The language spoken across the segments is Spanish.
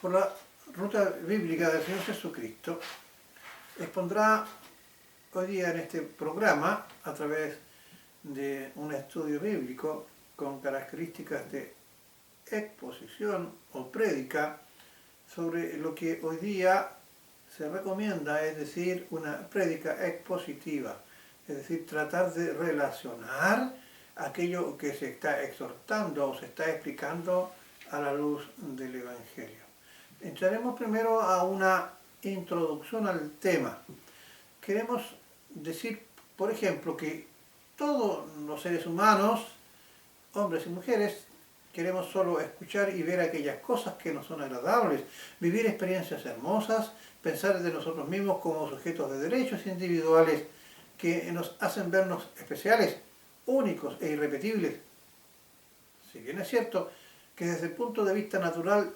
por la ruta bíblica del Señor Jesucristo, expondrá hoy día en este programa, a través de un estudio bíblico con características de exposición o prédica, sobre lo que hoy día se recomienda, es decir, una prédica expositiva, es decir, tratar de relacionar aquello que se está exhortando o se está explicando a la luz del Evangelio. Entraremos primero a una introducción al tema. Queremos decir, por ejemplo, que todos los seres humanos, hombres y mujeres, queremos solo escuchar y ver aquellas cosas que nos son agradables, vivir experiencias hermosas, pensar de nosotros mismos como sujetos de derechos individuales que nos hacen vernos especiales, únicos e irrepetibles. Si bien es cierto que desde el punto de vista natural,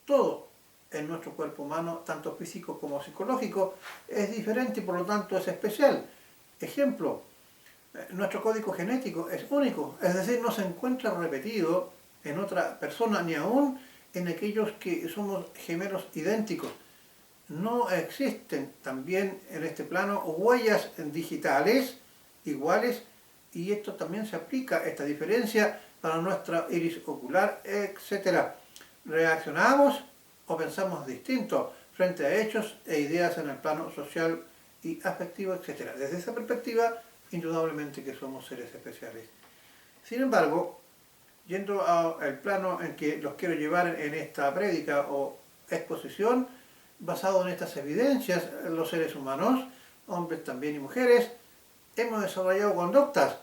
todo en nuestro cuerpo humano, tanto físico como psicológico, es diferente y por lo tanto es especial. Ejemplo, nuestro código genético es único, es decir, no se encuentra repetido en otra persona, ni aún en aquellos que somos gemelos idénticos. No existen también en este plano huellas digitales iguales, y esto también se aplica, esta diferencia, para nuestra iris ocular, etc. Reaccionamos o pensamos distinto frente a hechos e ideas en el plano social y afectivo, etc. Desde esa perspectiva, indudablemente que somos seres especiales. Sin embargo, yendo al plano en que los quiero llevar en esta prédica o exposición, basado en estas evidencias, los seres humanos, hombres también y mujeres, hemos desarrollado conductas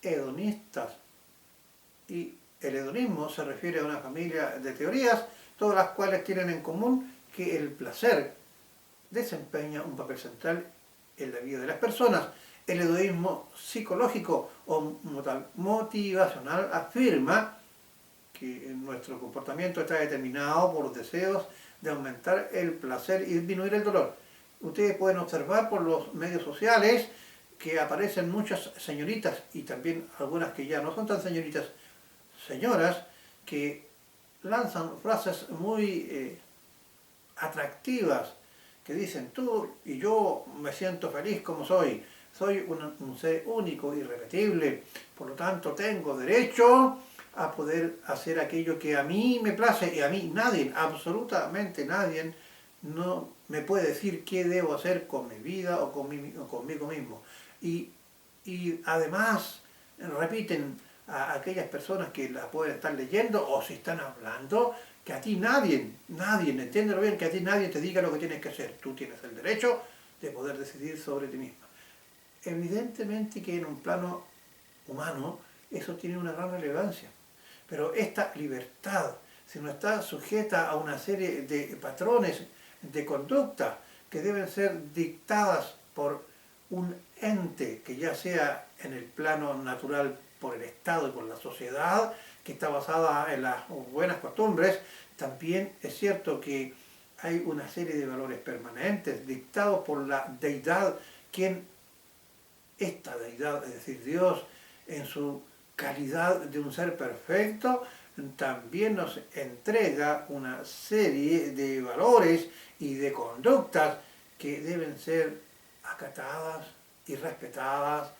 hedonistas. Y el hedonismo se refiere a una familia de teorías, todas las cuales tienen en común que el placer desempeña un papel central en la vida de las personas. El hedonismo psicológico o motivacional afirma que nuestro comportamiento está determinado por los deseos de aumentar el placer y disminuir el dolor. Ustedes pueden observar por los medios sociales que aparecen muchas señoritas, y también algunas que ya no son tan señoritas, señoras, que lanzan frases muy atractivas, que dicen: tú y yo me siento feliz como soy un ser único, irrepetible, por lo tanto tengo derecho a poder hacer aquello que a mí me place, y a mí nadie, absolutamente nadie, no me puede decir qué debo hacer con mi vida o conmigo mismo. Y además repiten a aquellas personas que la pueden estar leyendo o si están hablando, que a ti nadie, entiéndelo bien, que a ti nadie te diga lo que tienes que hacer. Tú tienes el derecho de poder decidir sobre ti mismo. Evidentemente que en un plano humano eso tiene una gran relevancia, pero esta libertad, si no está sujeta a una serie de patrones de conducta que deben ser dictadas por un ente que ya sea en el plano natural por el Estado y por la sociedad, que está basada en las buenas costumbres, también es cierto que hay una serie de valores permanentes dictados por la deidad, esta deidad, es decir, Dios, en su calidad de un ser perfecto, también nos entrega una serie de valores y de conductas que deben ser acatadas y respetadas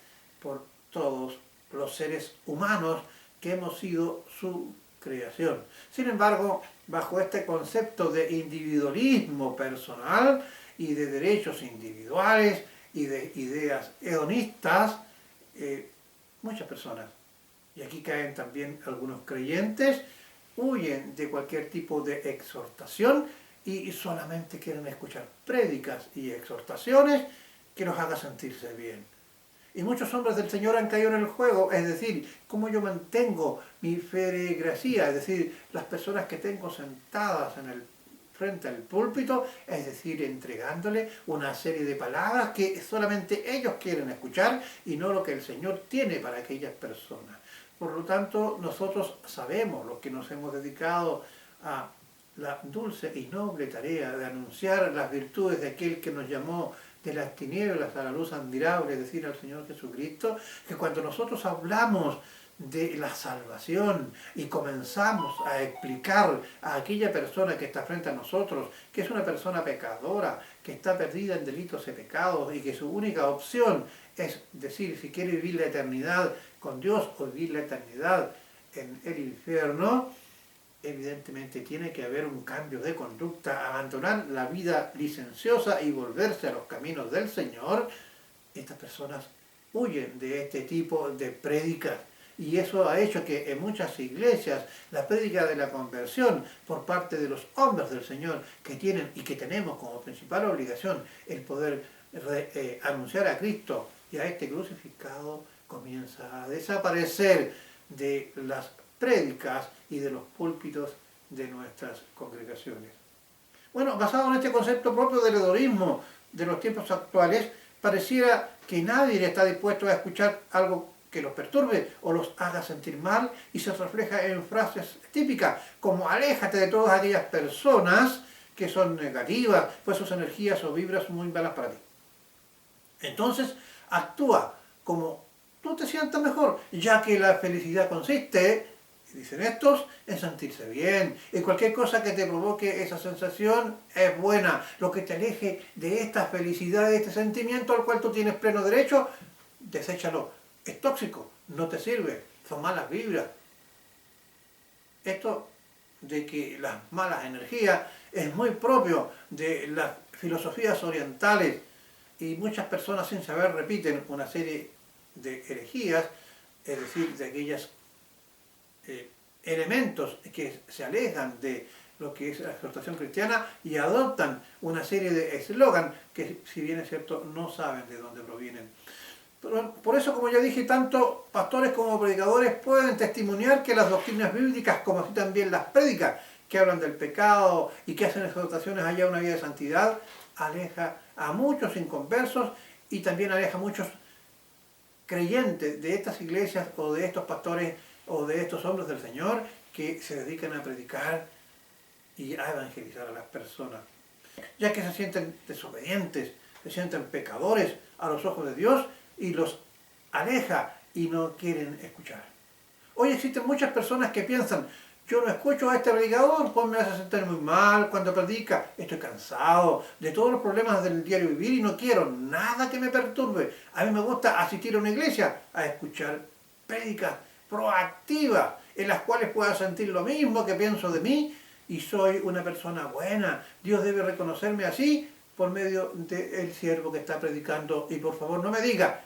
por todos los seres humanos que hemos sido su creación. Sin embargo, bajo este concepto de individualismo personal y de derechos individuales y de ideas hedonistas, muchas personas, y aquí caen también algunos creyentes, huyen de cualquier tipo de exhortación y solamente quieren escuchar prédicas y exhortaciones que los haga sentirse bien. Y muchos hombres del Señor han caído en el juego, es decir, cómo yo mantengo mi feligresía, es decir, las personas que tengo sentadas frente al púlpito, es decir, entregándole una serie de palabras que solamente ellos quieren escuchar y no lo que el Señor tiene para aquellas personas. Por lo tanto, nosotros sabemos, los que nos hemos dedicado a la dulce y noble tarea de anunciar las virtudes de aquel que nos llamó de las tinieblas a la luz admirable, es decir, al Señor Jesucristo, que cuando nosotros hablamos de la salvación y comenzamos a explicar a aquella persona que está frente a nosotros, que es una persona pecadora, que está perdida en delitos y pecados y que su única opción es decir si quiere vivir la eternidad con Dios o vivir la eternidad en el infierno, evidentemente tiene que haber un cambio de conducta, abandonar la vida licenciosa y volverse a los caminos del Señor. Estas personas huyen de este tipo de prédicas. Y eso ha hecho que en muchas iglesias la prédica de la conversión por parte de los hombres del Señor que tienen y que tenemos como principal obligación el poder anunciar a Cristo y a este crucificado comienza a desaparecer de las prédicas y de los púlpitos de nuestras congregaciones. Bueno, basado en este concepto propio del hedonismo de los tiempos actuales, pareciera que nadie está dispuesto a escuchar algo que los perturbe o los haga sentir mal y se refleja en frases típicas como aléjate de todas aquellas personas que son negativas, pues sus energías o vibras son muy malas para ti. Entonces actúa como tú te sientas mejor, ya que la felicidad consiste, dicen estos, en sentirse bien. Y cualquier cosa que te provoque esa sensación es buena. Lo que te aleje de esta felicidad, de este sentimiento al cual tú tienes pleno derecho, deséchalo. Es tóxico, no te sirve, son malas vibras. Esto de que las malas energías es muy propio de las filosofías orientales y muchas personas sin saber repiten una serie de herejías, es decir, de aquellos elementos que se alejan de lo que es la exhortación cristiana y adoptan una serie de eslogan que, si bien es cierto, no saben de dónde provienen. Por eso, como ya dije, tanto pastores como predicadores pueden testimoniar que las doctrinas bíblicas, como así también las prédicas, que hablan del pecado y que hacen exhortaciones allá a una vida de santidad, aleja a muchos inconversos y también aleja a muchos creyentes de estas iglesias o de estos pastores o de estos hombres del Señor que se dedican a predicar y a evangelizar a las personas, ya que se sienten desobedientes, se sienten pecadores a los ojos de Dios y los aleja y no quieren escuchar. Hoy existen muchas personas que piensan, yo no escucho a este predicador, pues me hace sentir muy mal cuando predica, estoy cansado de todos los problemas del diario vivir y no quiero nada que me perturbe. A mí me gusta asistir a una iglesia a escuchar prédicas proactivas en las cuales pueda sentir lo mismo que pienso de mí y soy una persona buena. Dios debe reconocerme así por medio del siervo que está predicando y por favor no me diga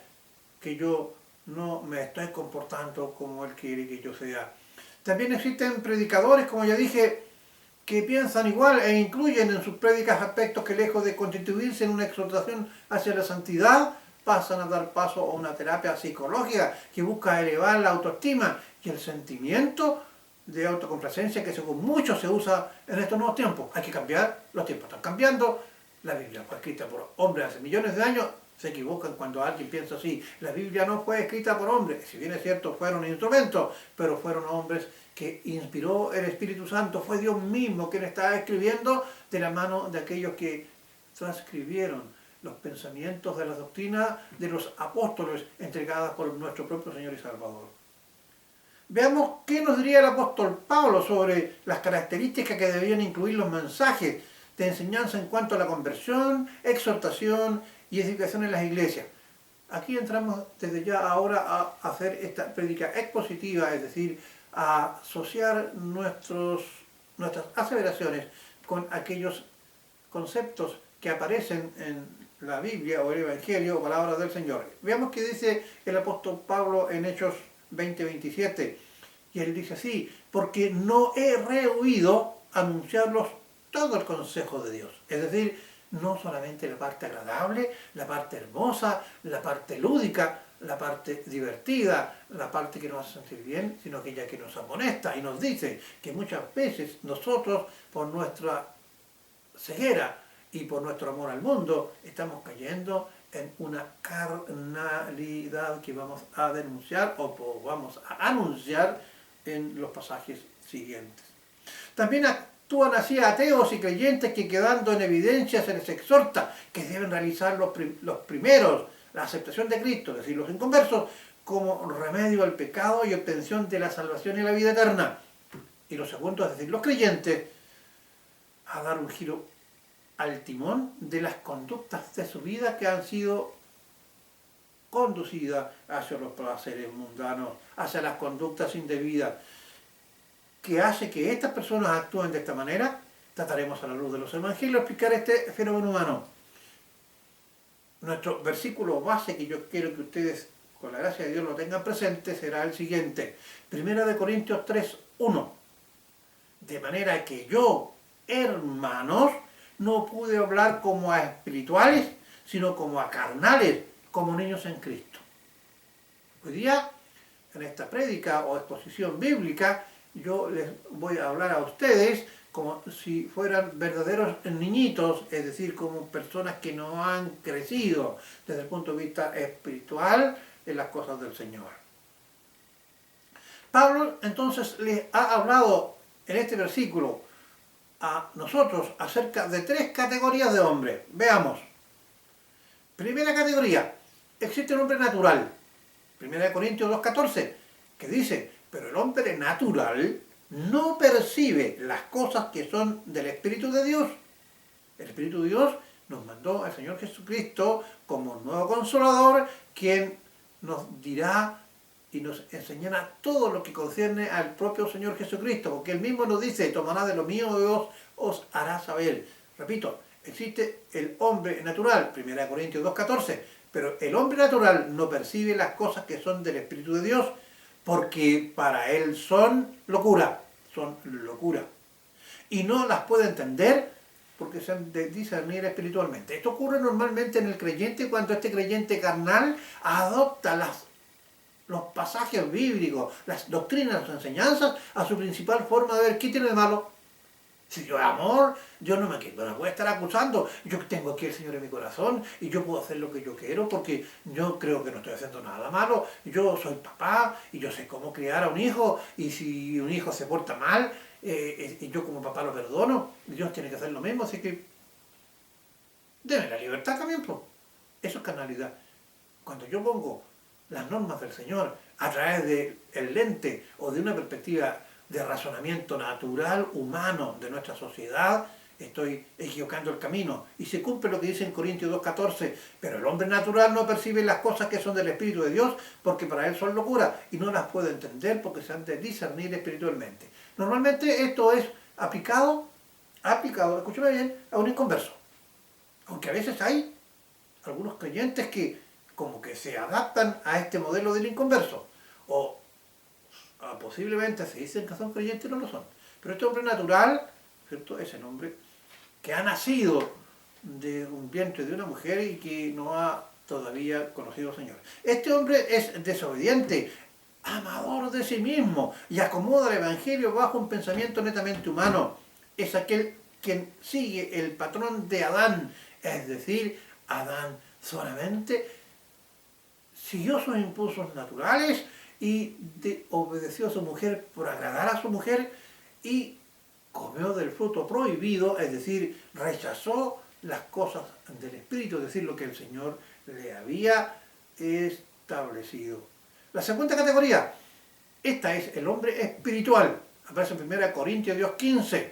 que yo no me estoy comportando como Él quiere que yo sea. También existen predicadores, como ya dije, que piensan igual e incluyen en sus prédicas aspectos que lejos de constituirse en una exhortación hacia la santidad, pasan a dar paso a una terapia psicológica que busca elevar la autoestima y el sentimiento de autocomplacencia que según muchos se usa en estos nuevos tiempos. Hay que cambiar, los tiempos están cambiando, la Biblia fue escrita por hombres hace millones de años, se equivocan cuando alguien piensa así. La Biblia no fue escrita por hombres, si bien es cierto fueron instrumentos, pero fueron hombres que inspiró el Espíritu Santo, fue Dios mismo quien estaba escribiendo de la mano de aquellos que transcribieron los pensamientos de la doctrina de los apóstoles entregadas por nuestro propio Señor y Salvador. Veamos qué nos diría el apóstol Pablo sobre las características que debían incluir los mensajes de enseñanza en cuanto a la conversión, exhortación y edificación en las iglesias. Aquí entramos desde ya ahora a hacer esta prédica expositiva, es decir, a asociar nuestras aseveraciones con aquellos conceptos que aparecen en la Biblia o el Evangelio o palabras del Señor. Veamos qué dice el apóstol Pablo en Hechos 20:27. Y él dice así, porque no he rehuido anunciarlos todo el consejo de Dios. Es decir, no solamente la parte agradable, la parte hermosa, la parte lúdica, la parte divertida, la parte que nos hace sentir bien, sino aquella que nos amonesta y nos dice que muchas veces nosotros, por nuestra ceguera y por nuestro amor al mundo, estamos cayendo en una carnalidad que vamos a denunciar o vamos a anunciar en los pasajes siguientes. También actúan así ateos y creyentes que, quedando en evidencia, se les exhorta que deben realizar los primeros, la aceptación de Cristo, es decir, los inconversos, como remedio al pecado y obtención de la salvación y la vida eterna. Y lo segundo, es decir, los creyentes, a dar un giro al timón de las conductas de su vida que han sido conducidas hacia los placeres mundanos, hacia las conductas indebidas, que hace que estas personas actúen de esta manera. Trataremos a la luz de los evangelios explicar este fenómeno humano. Nuestro versículo base, que yo quiero que ustedes, con la gracia de Dios, lo tengan presente, será el siguiente. 1 Corintios 3:1. De manera que yo, hermanos, no pude hablar como a espirituales, sino como a carnales, como niños en Cristo. Hoy día, en esta prédica o exposición bíblica, yo les voy a hablar a ustedes como si fueran verdaderos niñitos, es decir, como personas que no han crecido desde el punto de vista espiritual en las cosas del Señor. Pablo entonces les ha hablado en este versículo a nosotros acerca de tres categorías de hombres. Veamos. Primera categoría, existe el hombre natural. 1 Corintios 2:14, que dice, pero el hombre natural no percibe las cosas que son del Espíritu de Dios. El Espíritu de Dios nos mandó al Señor Jesucristo como nuevo Consolador, quien nos dirá y nos enseñará todo lo que concierne al propio Señor Jesucristo, porque Él mismo nos dice, tomará de lo mío y os hará saber. Repito, existe el hombre natural, 1 Corintios 2:14, pero el hombre natural no percibe las cosas que son del Espíritu de Dios, porque para él son locura. Y no las puede entender porque se han de discernir espiritualmente. Esto ocurre normalmente en el creyente cuando este creyente carnal adopta los pasajes bíblicos, las doctrinas, las enseñanzas, a su principal forma de ver qué tiene de malo. Si yo amor, Dios no me puede estar acusando. Yo tengo aquí el Señor en mi corazón y yo puedo hacer lo que yo quiero porque yo creo que no estoy haciendo nada malo. Yo soy papá y yo sé cómo criar a un hijo, y si un hijo se porta mal, y yo como papá lo perdono, Dios tiene que hacer lo mismo, así que deme la libertad también, pues. Eso es carnalidad. Cuando yo pongo las normas del Señor a través del lente o de una perspectiva de razonamiento natural, humano de nuestra sociedad, estoy equivocando el camino. Y se cumple lo que dice en Corintios 2:14, pero el hombre natural no percibe las cosas que son del Espíritu de Dios, porque para él son locura, y no las puede entender porque se han de discernir espiritualmente. Normalmente esto es aplicado, escúchame bien, a un inconverso. Aunque a veces hay algunos creyentes que como que se adaptan a este modelo del inconverso, o posiblemente se dicen que son creyentes y no lo son. Pero este hombre natural, ¿cierto? Ese hombre que ha nacido de un vientre de una mujer y que no ha todavía conocido al Señor. Este hombre es desobediente, amador de sí mismo y acomoda el Evangelio bajo un pensamiento netamente humano. Es aquel quien sigue el patrón de Adán, es decir, Adán solamente siguió sus impulsos naturales y obedeció a su mujer por agradar a su mujer y comió del fruto prohibido, es decir, rechazó las cosas del Espíritu, es decir, lo que el Señor le había establecido. La segunda categoría, esta es el hombre espiritual, aparece en 1 Corintios 2:15.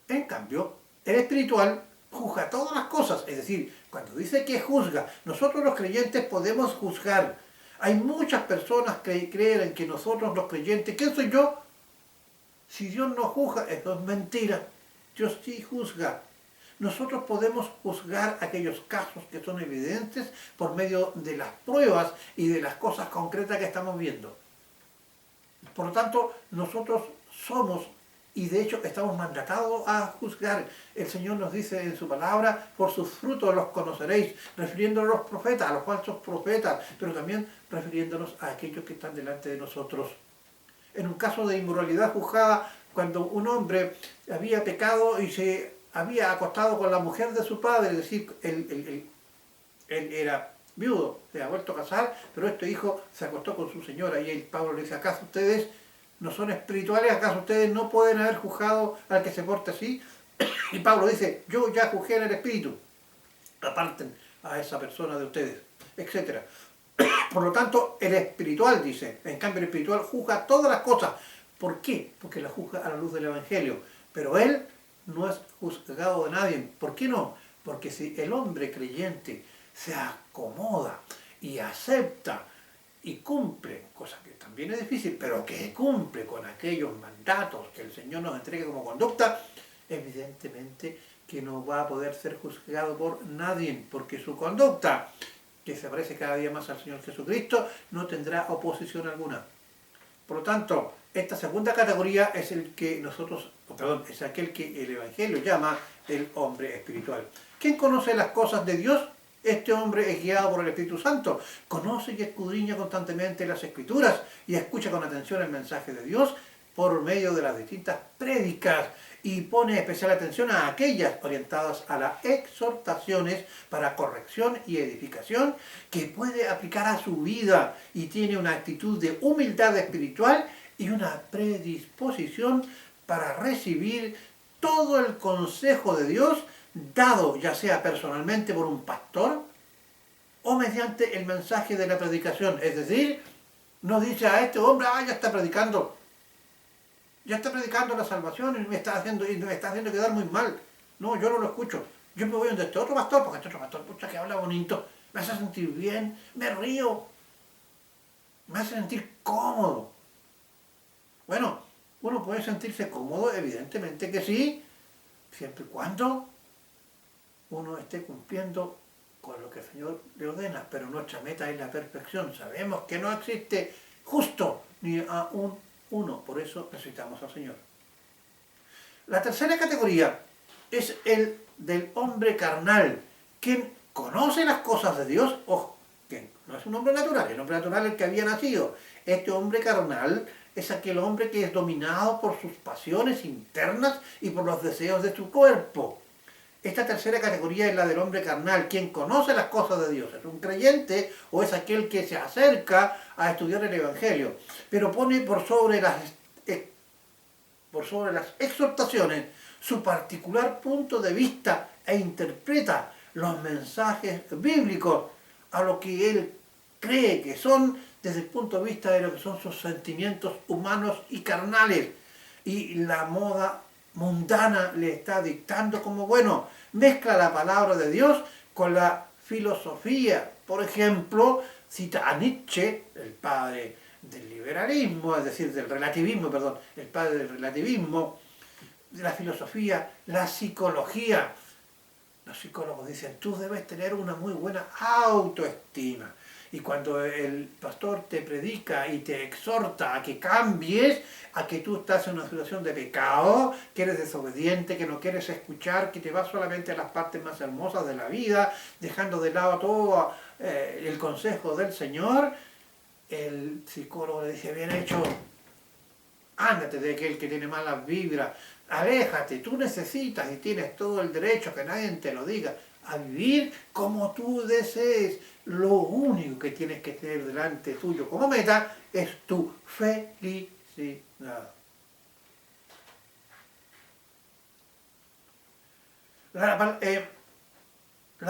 En cambio, el espiritual juzga todas las cosas, es decir, cuando dice que juzga, nosotros los creyentes podemos juzgar. Hay muchas personas que creen que nosotros los creyentes, ¿quién soy yo? Si Dios no juzga, eso es mentira. Dios sí juzga. Nosotros podemos juzgar aquellos casos que son evidentes por medio de las pruebas y de las cosas concretas que estamos viendo. Por lo tanto, nosotros somos, y de hecho estamos mandatados a juzgar. El Señor nos dice en su palabra, por sus frutos los conoceréis, refiriéndonos a los profetas, a los falsos profetas, pero también refiriéndonos a aquellos que están delante de nosotros. En un caso de inmoralidad juzgada, cuando un hombre había pecado y se había acostado con la mujer de su padre, es decir, él era viudo, se ha vuelto a casar, pero este hijo se acostó con su señora, y Pablo le dice, ¿acaso ustedes no son espirituales? ¿Acaso ustedes no pueden haber juzgado al que se porte así? Y Pablo dice, yo ya juzgué en el espíritu, aparten a esa persona de ustedes, etc. Por lo tanto, el espiritual, dice, en cambio el espiritual juzga todas las cosas. ¿Por qué? Porque las juzga a la luz del Evangelio. Pero él no es juzgado de nadie. ¿Por qué no? Porque si el hombre creyente se acomoda y acepta y cumple, cosa que también es difícil, pero que cumple con aquellos mandatos que el Señor nos entrega como conducta, evidentemente que no va a poder ser juzgado por nadie, porque su conducta, que se parece cada día más al Señor Jesucristo, no tendrá oposición alguna. Por lo tanto, esta segunda categoría es el que es aquel que el Evangelio llama el hombre espiritual. ¿Quién conoce las cosas de Dios? Este hombre es guiado por el Espíritu Santo, conoce y escudriña constantemente las Escrituras y escucha con atención el mensaje de Dios por medio de las distintas prédicas y pone especial atención a aquellas orientadas a las exhortaciones para corrección y edificación que puede aplicar a su vida y tiene una actitud de humildad espiritual y una predisposición para recibir todo el consejo de Dios dado ya sea personalmente por un pastor o mediante el mensaje de la predicación. Es decir, no dice a este hombre, ya está predicando la salvación y me está haciendo quedar muy mal. No, yo no lo escucho. Yo me voy donde este otro pastor, porque este otro pastor, pucha, que habla bonito, me hace sentir bien, me río, me hace sentir cómodo. Bueno, uno puede sentirse cómodo, evidentemente que sí, siempre y cuando uno esté cumpliendo con lo que el Señor le ordena, pero nuestra meta es la perfección. Sabemos que no existe justo ni aún uno, por eso necesitamos al Señor. La tercera categoría es el del hombre carnal, quien conoce las cosas de Dios, ojo, que no es un hombre natural, el hombre natural es el que había nacido. Este hombre carnal es aquel hombre que es dominado por sus pasiones internas y por los deseos de su cuerpo. Esta tercera categoría es la del hombre carnal, quien conoce las cosas de Dios. ¿Es un creyente o es aquel que se acerca a estudiar el Evangelio? Pero pone por sobre las exhortaciones su particular punto de vista e interpreta los mensajes bíblicos a lo que él cree que son desde el punto de vista de lo que son sus sentimientos humanos y carnales. Y la moda mundana le está dictando como bueno. Mezcla la palabra de Dios con la filosofía. Por ejemplo, cita a Nietzsche, el padre del liberalismo, es decir, del relativismo, perdón, el padre del relativismo, de la filosofía, la psicología. Los psicólogos dicen, tú debes tener una muy buena autoestima. Y cuando el pastor te predica y te exhorta a que cambies, a que tú estás en una situación de pecado, que eres desobediente, que no quieres escuchar, que te vas solamente a las partes más hermosas de la vida, dejando de lado todo el consejo del Señor, el psicólogo le dice, bien hecho, ándate de aquel que tiene malas vibras, aléjate, tú necesitas y tienes todo el derecho, que nadie te lo diga, a vivir como tú desees. Lo único que tienes que tener delante tuyo como meta es tu felicidad. La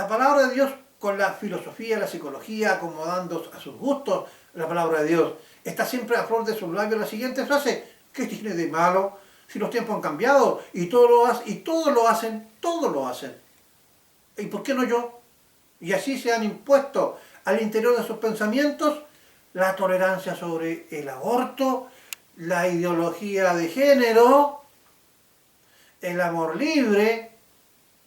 palabra de Dios con la filosofía, la psicología, acomodando a sus gustos, la palabra de Dios está siempre a flor de sus labios la siguiente frase, ¿qué tiene de malo? Si los tiempos han cambiado y todos lo hacen. ¿Y por qué no yo? Y así se han impuesto al interior de sus pensamientos la tolerancia sobre el aborto, la ideología de género, el amor libre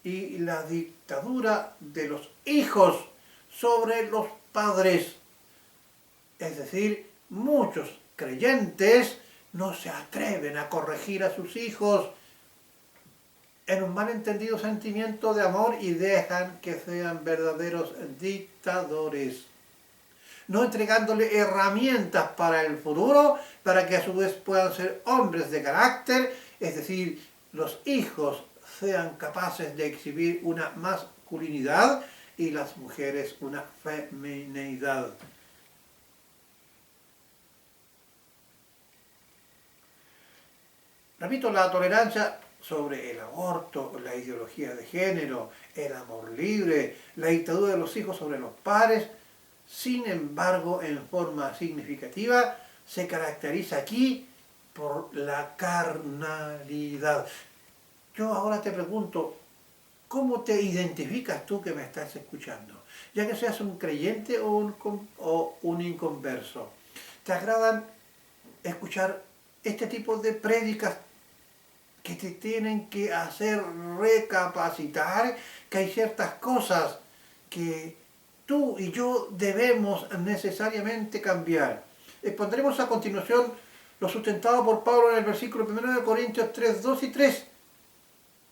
y la dictadura de los hijos sobre los padres. Es decir, muchos creyentes no se atreven a corregir a sus hijos en un malentendido sentimiento de amor y dejan que sean verdaderos dictadores, no entregándole herramientas para el futuro, para que a su vez puedan ser hombres de carácter, es decir, los hijos sean capaces de exhibir una masculinidad y las mujeres una femineidad. Repito, la tolerancia sobre el aborto, la ideología de género, el amor libre, la dictadura de los hijos sobre los padres, Sin embargo, en forma significativa, se caracteriza aquí por la carnalidad. Yo ahora te pregunto, ¿cómo te identificas tú que me estás escuchando? Ya que seas un creyente o un inconverso. ¿Te agradan escuchar este tipo de prédicas que te tienen que hacer recapacitar que hay ciertas cosas que tú y yo debemos necesariamente cambiar? Expondremos a continuación lo sustentado por Pablo en el versículo 1 de Corintios 3, 2 y 3,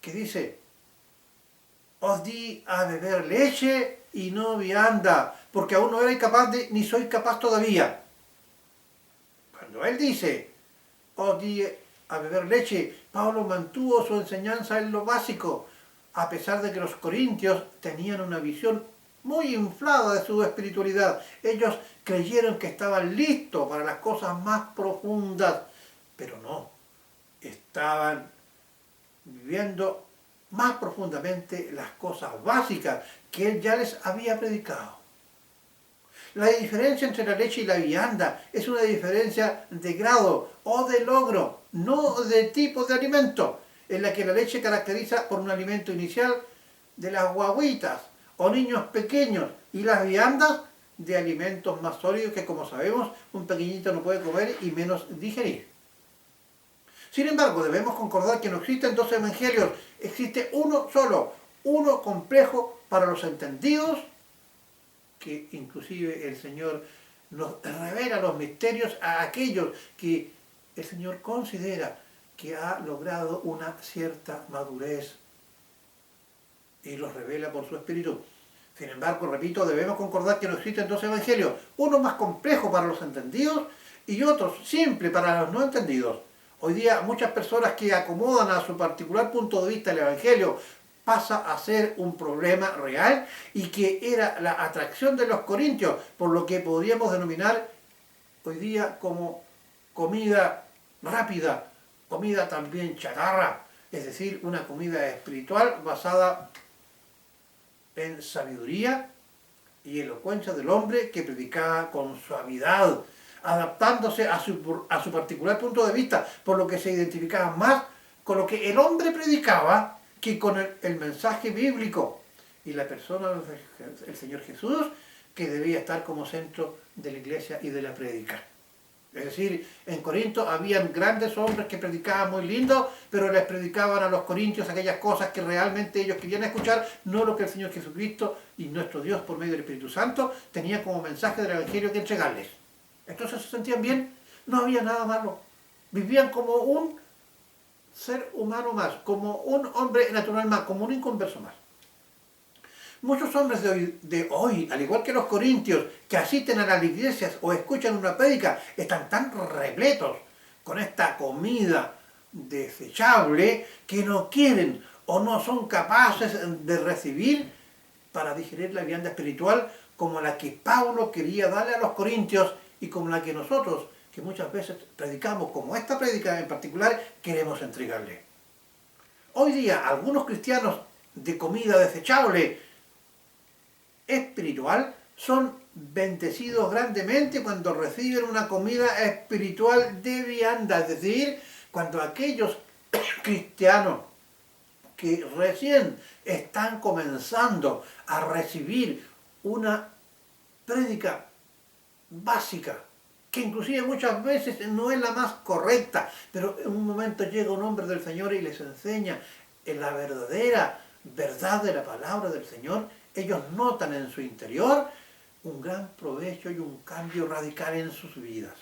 que dice: os di a beber leche y no vianda, porque aún no erais capaz ni sois capaz todavía. Cuando él dice, os di a beber leche, Pablo mantuvo su enseñanza en lo básico, a pesar de que los corintios tenían una visión muy inflada de su espiritualidad. Ellos creyeron que estaban listos para las cosas más profundas, pero no, estaban viviendo más profundamente las cosas básicas que él ya les había predicado. La diferencia entre la leche y la vianda es una diferencia de grado o de logro, no de tipo de alimento, en la que la leche caracteriza por un alimento inicial de las guaguitas o niños pequeños, y las viandas de alimentos más sólidos que, como sabemos, un pequeñito no puede comer y menos digerir. Sin embargo, debemos concordar que no existen dos evangelios, existe uno solo, uno complejo para los entendidos, que inclusive el Señor nos revela los misterios a aquellos que el Señor considera que ha logrado una cierta madurez y los revela por su Espíritu. Sin embargo, repito, debemos concordar que no existen dos evangelios, uno más complejo para los entendidos y otro simple para los no entendidos. Hoy día muchas personas que acomodan a su particular punto de vista el evangelio pasa a ser un problema real, y que era la atracción de los corintios, por lo que podríamos denominar hoy día como comida rápida, comida también chatarra, es decir, una comida espiritual basada en sabiduría y elocuencia del hombre que predicaba con suavidad, adaptándose a su particular punto de vista, por lo que se identificaba más con lo que el hombre predicaba que con el mensaje bíblico y la persona del Señor Jesús, que debía estar como centro de la iglesia y de la prédica. Es decir, en Corinto habían grandes hombres que predicaban muy lindo, pero les predicaban a los corintios aquellas cosas que realmente ellos querían escuchar, no lo que el Señor Jesucristo y nuestro Dios por medio del Espíritu Santo tenía como mensaje del Evangelio que entregarles. Entonces se sentían bien, no había nada malo. Vivían como un ser humano más, como un hombre natural más, como un inconverso más. Muchos hombres de hoy, al igual que los corintios, que asisten a las iglesias o escuchan una prédica, están tan repletos con esta comida desechable que no quieren o no son capaces de recibir para digerir la vianda espiritual como la que Pablo quería darle a los corintios y como la que nosotros, que muchas veces predicamos, como esta prédica en particular, queremos entregarle. Hoy día algunos cristianos de comida desechable espiritual son bendecidos grandemente cuando reciben una comida espiritual de vianda, es decir, cuando aquellos cristianos que recién están comenzando a recibir una prédica básica, que inclusive muchas veces no es la más correcta, pero en un momento llega un hombre del Señor y les enseña en la verdadera verdad de la palabra del Señor, ellos notan en su interior un gran provecho y un cambio radical en sus vidas.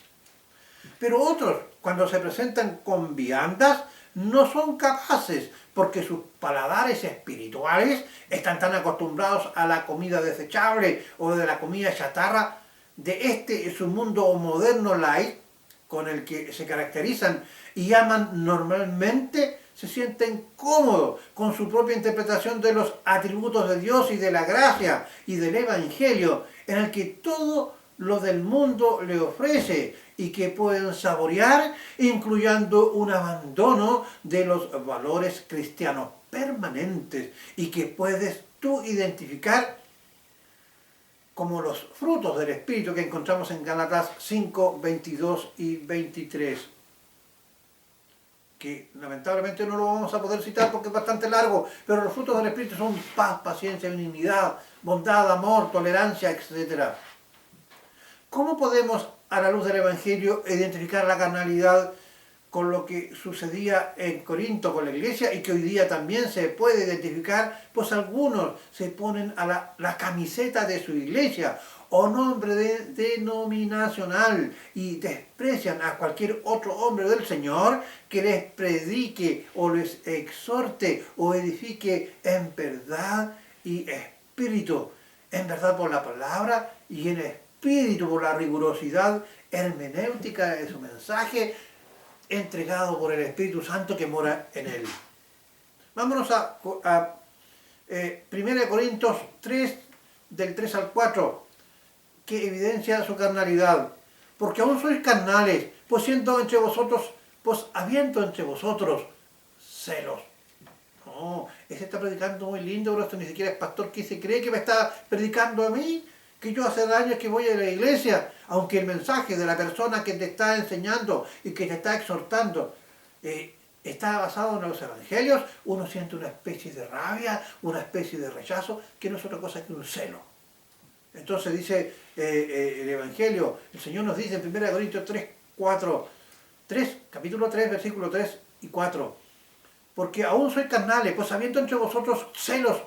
Pero otros, cuando se presentan con viandas, no son capaces, porque sus paladares espirituales están tan acostumbrados a la comida desechable o de la comida chatarra de su mundo moderno light, con el que se caracterizan y aman normalmente, se sienten cómodos con su propia interpretación de los atributos de Dios y de la gracia y del Evangelio, en el que todo lo del mundo le ofrece y que pueden saborear, incluyendo un abandono de los valores cristianos permanentes, y que puedes tú identificar como los frutos del Espíritu que encontramos en Gálatas 5, 22 y 23. Que lamentablemente no lo vamos a poder citar porque es bastante largo, pero los frutos del Espíritu son paz, paciencia, benignidad, bondad, amor, tolerancia, etc. ¿Cómo podemos, a la luz del Evangelio, identificar la carnalidad con lo que sucedía en Corinto con la iglesia y que hoy día también se puede identificar? Pues algunos se ponen a la camiseta de su iglesia o nombre denominacional y desprecian a cualquier otro hombre del Señor que les predique o les exhorte o edifique en verdad y espíritu, en verdad por la palabra y en espíritu por la rigurosidad hermenéutica de su mensaje entregado por el Espíritu Santo que mora en él. Vámonos a 1 Corintios 3, del 3 al 4, que evidencia su carnalidad. Porque aún sois carnales, pues siendo entre vosotros, pues habiendo entre vosotros celos. No, ese está predicando muy lindo, pero esto ni siquiera es pastor que se cree que me está predicando a mí, que yo hace años que voy a la iglesia, aunque el mensaje de la persona que te está enseñando y que te está exhortando está basado en los evangelios, uno siente una especie de rabia, una especie de rechazo, que no es otra cosa que un celo. Entonces dice el evangelio, el Señor nos dice en 1 Corintios 3, capítulo 3, versículo 3 y 4, porque aún sois carnales, pues habiendo entre vosotros celos,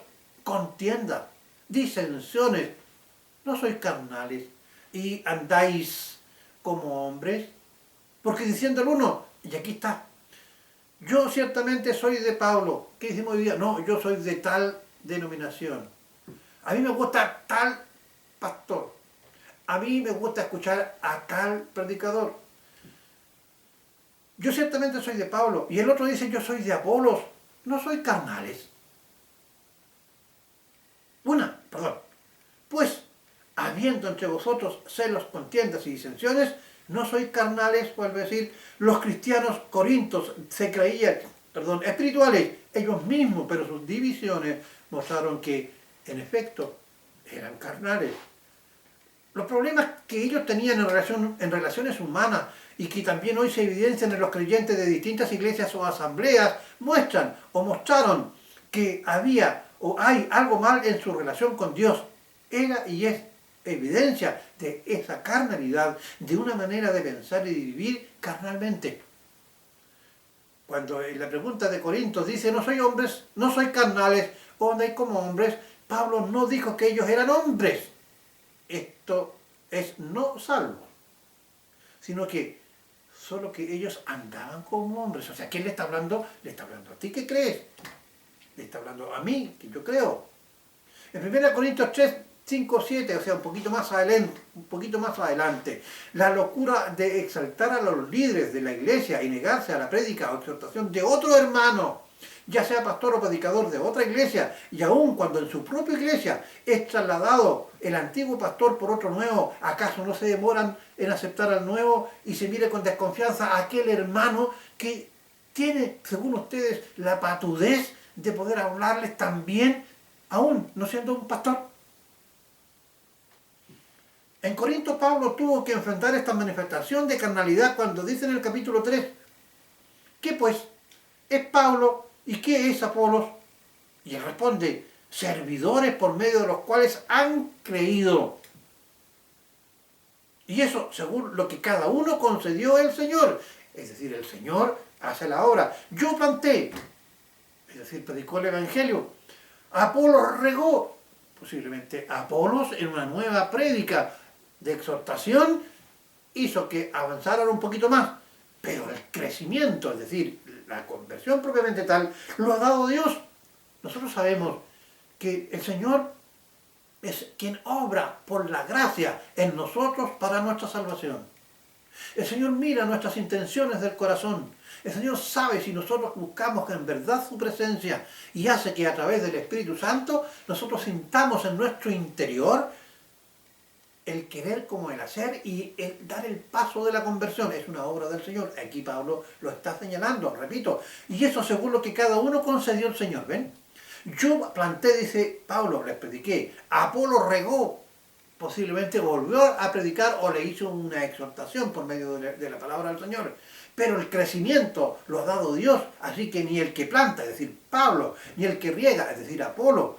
contienda, disensiones, no sois carnales y andáis como hombres, porque diciendo el uno, y aquí está, yo ciertamente soy de Pablo, ¿qué decimos hoy día? No, yo soy de tal denominación, a mí me gusta tal pastor, a mí me gusta escuchar a tal predicador, yo ciertamente soy de Pablo, y el otro dice yo soy de Apolos, no soy carnales. Pues habiendo entre vosotros celos, contiendas y disensiones, no sois carnales, vuelve a decir, los cristianos corintios se creían, espirituales, ellos mismos, pero sus divisiones mostraron que, en efecto, eran carnales. Los problemas que ellos tenían en relaciones humanas y que también hoy se evidencian en los creyentes de distintas iglesias o asambleas, muestran o mostraron que había o hay algo mal en su relación con Dios. Era y es evidencia de esa carnalidad, de una manera de pensar y de vivir carnalmente. Cuando en la pregunta de Corintios dice, no soy hombres, no soy carnales, o andáis como hombres, Pablo no dijo que ellos eran hombres. Esto es no salvo, sino que solo que ellos andaban como hombres. O sea, ¿quién le está hablando? Le está hablando a ti que crees, le está hablando a mí que yo creo. En 1 Corintios 3, 5, 7, o sea, un poquito más adelante, la locura de exaltar a los líderes de la iglesia y negarse a la prédica o exhortación de otro hermano, ya sea pastor o predicador de otra iglesia, y aun cuando en su propia iglesia es trasladado el antiguo pastor por otro nuevo, ¿acaso no se demoran en aceptar al nuevo y se mire con desconfianza a aquel hermano que tiene, según ustedes, la patudez de poder hablarles tan bien, aún no siendo un pastor? En Corinto Pablo tuvo que enfrentar esta manifestación de carnalidad cuando dice en el capítulo 3, ¿qué pues es Pablo y qué es Apolos? Y él responde, servidores por medio de los cuales han creído. Y eso según lo que cada uno concedió el Señor. Es decir, el Señor hace la obra. Yo planté, es decir, predicó el Evangelio. Apolos regó, posiblemente Apolos en una nueva prédica de exhortación hizo que avanzaran un poquito más, pero el crecimiento, es decir, la conversión propiamente tal, lo ha dado Dios. Nosotros sabemos que el Señor es quien obra por la gracia en nosotros para nuestra salvación. El Señor mira nuestras intenciones del corazón. El Señor sabe si nosotros buscamos en verdad su presencia y hace que a través del Espíritu Santo nosotros sintamos en nuestro interior el querer como el hacer y el dar el paso de la conversión. Es una obra del Señor. Aquí Pablo lo está señalando, repito. Y eso según lo que cada uno concedió el Señor. ¿Ven? Yo planté, dice Pablo, les prediqué. Apolo regó. posiblemente volvió a predicar o le hizo una exhortación por medio de la palabra del Señor. Pero el crecimiento lo ha dado Dios, así que ni el que planta, es decir, Pablo, ni el que riega, es decir, Apolo,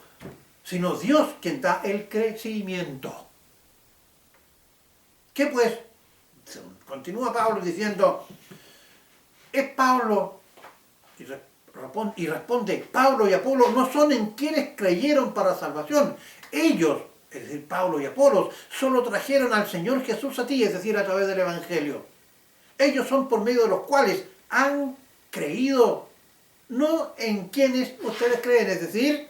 sino Dios quien da el crecimiento. ¿Qué pues? Continúa Pablo diciendo, es Pablo, y responde, Pablo y Apolo no son en quienes creyeron para salvación. Ellos, es decir, Pablo y Apolo, solo trajeron al Señor Jesús a ti, es decir, a través del Evangelio. Ellos son por medio de los cuales han creído, no en quienes ustedes creen, es decir,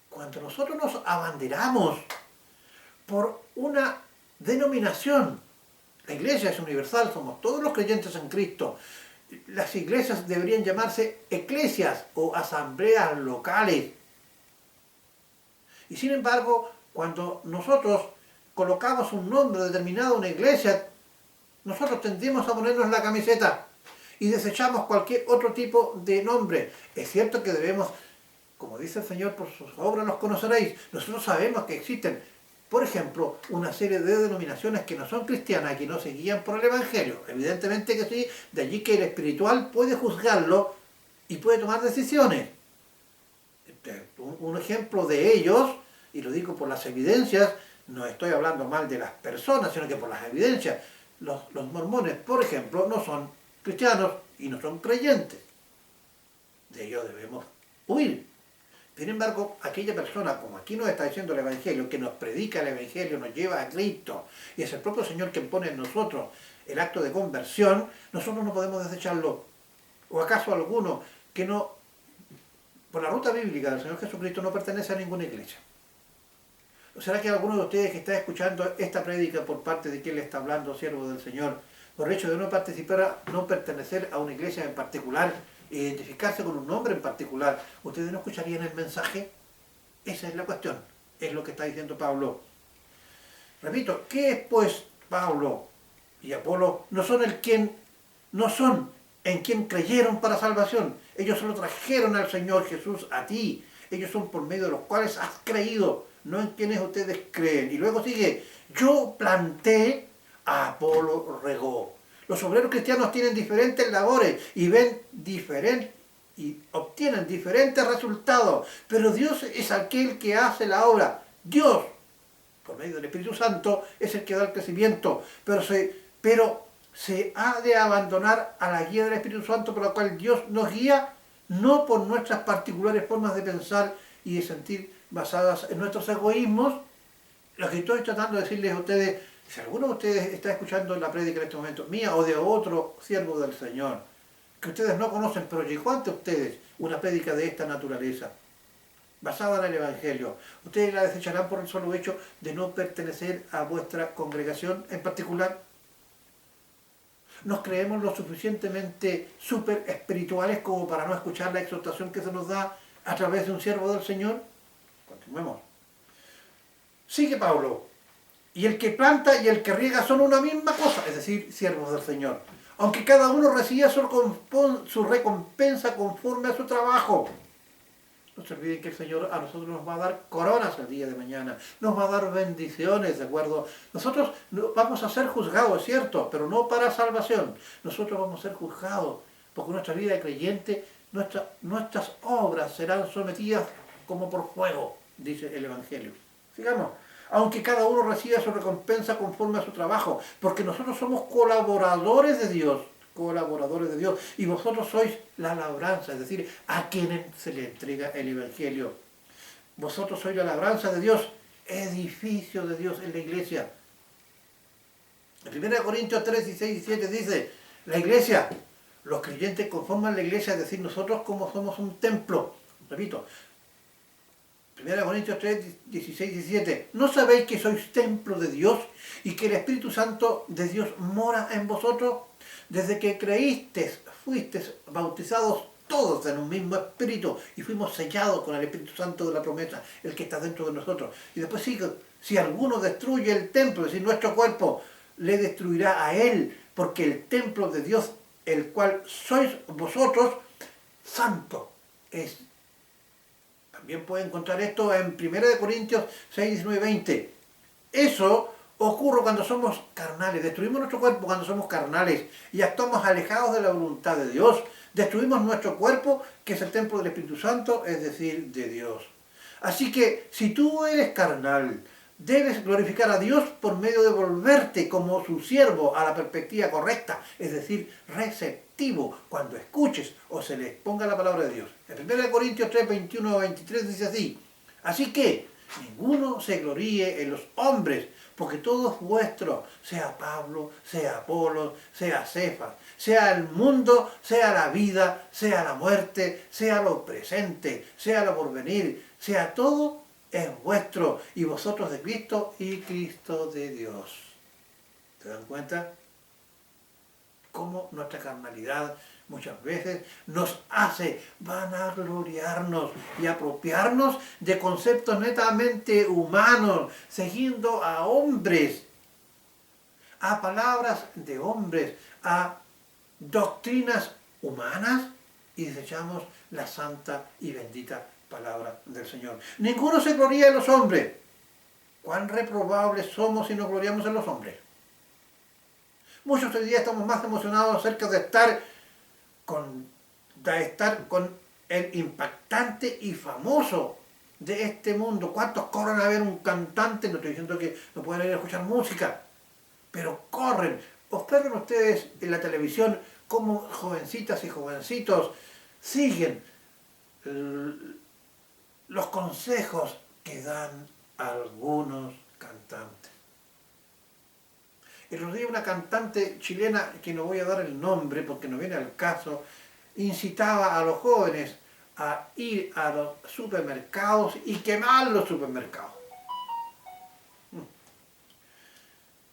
cuando nosotros nos abanderamos por una denominación, la iglesia es universal, somos todos los creyentes en Cristo. Las iglesias deberían llamarse eclesias o asambleas locales. Y sin embargo, cuando nosotros colocamos un nombre determinado a una iglesia, nosotros tendemos a ponernos la camiseta y desechamos cualquier otro tipo de nombre. Es cierto que debemos, como dice el Señor, por sus obras los conoceréis. Nosotros sabemos que existen, por ejemplo, una serie de denominaciones que no son cristianas, que no se guían por el Evangelio. Evidentemente que sí, de allí que el espiritual puede juzgarlo y puede tomar decisiones. Un ejemplo de ellos, y lo digo por las evidencias, no estoy hablando mal de las personas, sino que por las evidencias. Los mormones, por ejemplo, no son cristianos y no son creyentes. De ellos debemos huir. Sin embargo, aquella persona, como aquí nos está diciendo el Evangelio, que nos predica el Evangelio, nos lleva a Cristo, y es el propio Señor quien pone en nosotros el acto de conversión, nosotros no podemos desecharlo. ¿O acaso alguno que no, por la ruta bíblica del Señor Jesucristo, no pertenece a ninguna iglesia? ¿O será que alguno de ustedes que está escuchando esta prédica por parte de quien le está hablando, siervo del Señor, por el hecho de no participar, no pertenecer a una iglesia en particular, identificarse con un nombre en particular, ¿ustedes no escucharían el mensaje? Esa es la cuestión, es lo que está diciendo Pablo. Repito, ¿qué es pues Pablo y Apolo? No son en quien creyeron para salvación. Ellos solo trajeron al Señor Jesús a ti. Ellos son por medio de los cuales has creído, no en quienes ustedes creen. Y luego sigue, yo planté, Apolo regó. Los obreros cristianos tienen diferentes labores y obtienen diferentes resultados, pero Dios es aquel que hace la obra. Dios, por medio del Espíritu Santo, es el que da el crecimiento, pero se ha de abandonar a la guía del Espíritu Santo, por la cual Dios nos guía, no por nuestras particulares formas de pensar y de sentir basadas en nuestros egoísmos. Lo que estoy tratando de decirles a ustedes, si alguno de ustedes está escuchando la prédica en este momento, mía o de otro siervo del Señor, que ustedes no conocen, pero llegó ante ustedes una prédica de esta naturaleza, basada en el Evangelio, ustedes la desecharán por el solo hecho de no pertenecer a vuestra congregación en particular. ¿Nos creemos lo suficientemente súper espirituales como para no escuchar la exhortación que se nos da a través de un siervo del Señor? Continuemos. Sigue Pablo. Y el que planta y el que riega son una misma cosa, es decir, siervos del Señor. Aunque cada uno reciba su recompensa conforme a su trabajo. No se olviden que el Señor a nosotros nos va a dar coronas el día de mañana, nos va a dar bendiciones, ¿de acuerdo? Nosotros vamos a ser juzgados, es cierto, pero no para salvación. Nosotros vamos a ser juzgados, porque nuestra vida de creyente, nuestras obras serán sometidas como por fuego, dice el Evangelio. Sigamos. Aunque cada uno reciba su recompensa conforme a su trabajo, porque nosotros somos colaboradores de Dios, y vosotros sois la labranza, es decir, a quienes se le entrega el Evangelio. Vosotros sois la labranza de Dios, edificio de Dios en la iglesia. En 1 Corintios 3, 16 y 17 dice, la iglesia, los creyentes conforman la iglesia, es decir, nosotros como somos un templo. Repito, 1 Corintios 3, 16 y 17. ¿No sabéis que sois templo de Dios y que el Espíritu Santo de Dios mora en vosotros? Desde que creísteis, fuisteis bautizados todos en un mismo Espíritu y fuimos sellados con el Espíritu Santo de la promesa, el que está dentro de nosotros. Y después sigue, si alguno destruye el templo, es decir, nuestro cuerpo, le destruirá a él, porque el templo de Dios, el cual sois vosotros, santo es. También puede encontrar esto en 1 Corintios 6, 19, 20. Eso ocurre cuando somos carnales. Destruimos nuestro cuerpo cuando somos carnales y actuamos alejados de la voluntad de Dios. Destruimos nuestro cuerpo, que es el templo del Espíritu Santo, es decir, de Dios. Así que si tú eres carnal, debes glorificar a Dios por medio de volverte como su siervo a la perspectiva correcta, es decir, receptivo cuando escuches o se les ponga la palabra de Dios. En 1 Corintios 3, 21 a 23 dice así: así que ninguno se gloríe en los hombres, porque todo es vuestro, sea Pablo, sea Apolo, sea Cefas, sea el mundo, sea la vida, sea la muerte, sea lo presente, sea lo porvenir, sea todo es vuestro, y vosotros de Cristo y Cristo de Dios. ¿Se dan cuenta? Cómo nuestra carnalidad muchas veces nos hace vanagloriarnos y apropiarnos de conceptos netamente humanos, siguiendo a hombres, a palabras de hombres, a doctrinas humanas, y desechamos la santa y bendita palabra del Señor. Ninguno se gloría en los hombres. ¿Cuán reprobables somos si nos gloriamos en los hombres? Muchos hoy día estamos más emocionados acerca de estar con el impactante y famoso de este mundo. ¿Cuántos corren a ver un cantante? No estoy diciendo que no pueden ir a escuchar música, pero corren. Observen ustedes en la televisión cómo jovencitas y jovencitos siguen los consejos que dan algunos cantantes. El otro día una cantante chilena, que no voy a dar el nombre porque no viene al caso, incitaba a los jóvenes a ir a los supermercados y quemar los supermercados.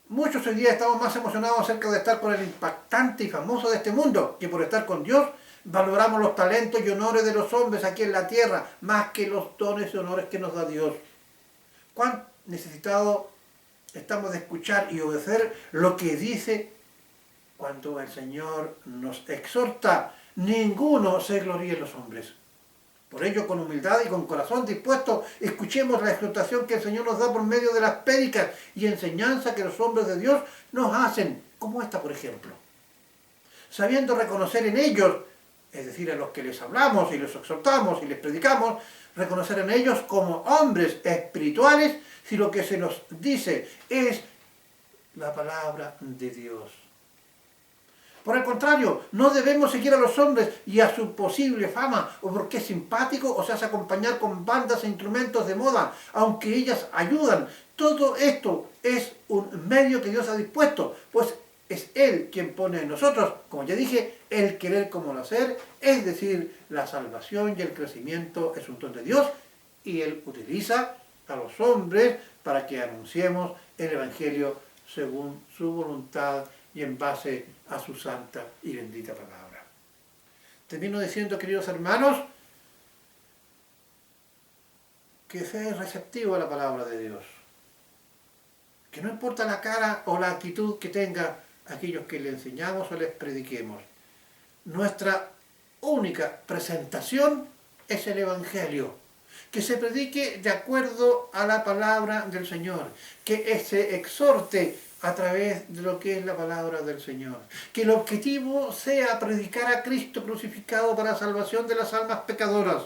Muchos hoy día estamos más emocionados acerca de estar con el impactante y famoso de este mundo que por estar con Dios. Valoramos los talentos y honores de los hombres aquí en la tierra más que los dones y honores que nos da Dios. ¿Cuán necesitados estamos de escuchar y obedecer lo que dice cuando el Señor nos exhorta? Ninguno se gloríe en los hombres. Por ello, con humildad y con corazón dispuesto, escuchemos la exhortación que el Señor nos da por medio de las prédicas y enseñanzas que los hombres de Dios nos hacen, como esta, por ejemplo. Sabiendo reconocer en ellos, es decir, a los que les hablamos y les exhortamos y les predicamos, reconocer en ellos como hombres espirituales si lo que se nos dice es la palabra de Dios. Por el contrario, no debemos seguir a los hombres y a su posible fama, o porque es simpático, o se hace acompañar con bandas e instrumentos de moda, aunque ellas ayudan. Todo esto es un medio que Dios ha dispuesto, pues es Él quien pone en nosotros, como ya dije, el querer como el hacer, es decir, la salvación y el crecimiento es un don de Dios, y Él utiliza a los hombres para que anunciemos el Evangelio según su voluntad y en base a su santa y bendita palabra. Termino diciendo, queridos hermanos, que sea receptivo a la palabra de Dios. Que no importa la cara o la actitud que tenga aquellos que le enseñamos o les prediquemos. Nuestra única presentación es el Evangelio. Que se predique de acuerdo a la palabra del Señor. Que se exhorte a través de lo que es la palabra del Señor. Que el objetivo sea predicar a Cristo crucificado para la salvación de las almas pecadoras.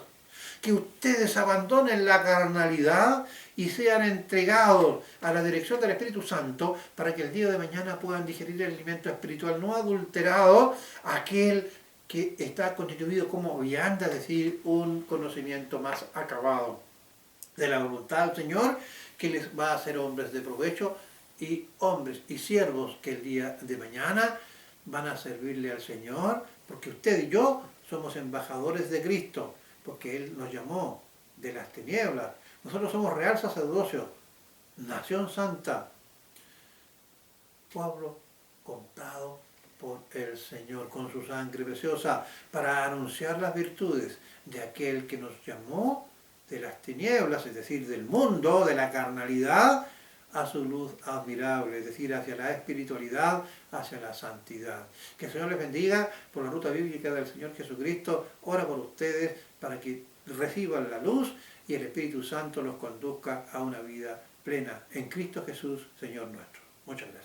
Que ustedes abandonen la carnalidad y sean entregados a la dirección del Espíritu Santo para que el día de mañana puedan digerir el alimento espiritual no adulterado, aquel que está constituido como vianda, es decir, un conocimiento más acabado de la voluntad del Señor, que les va a hacer hombres de provecho y hombres y siervos que el día de mañana van a servirle al Señor, porque usted y yo somos embajadores de Cristo, porque Él nos llamó de las tinieblas. Nosotros somos real sacerdocio, nación santa, pueblo comprado por el Señor con su sangre preciosa, para anunciar las virtudes de aquel que nos llamó de las tinieblas, es decir, del mundo, de la carnalidad, a su luz admirable, es decir, hacia la espiritualidad, hacia la santidad. Que el Señor les bendiga por la ruta bíblica del Señor Jesucristo. Ora por ustedes para que reciban la luz y el Espíritu Santo los conduzca a una vida plena en Cristo Jesús, Señor nuestro. Muchas gracias.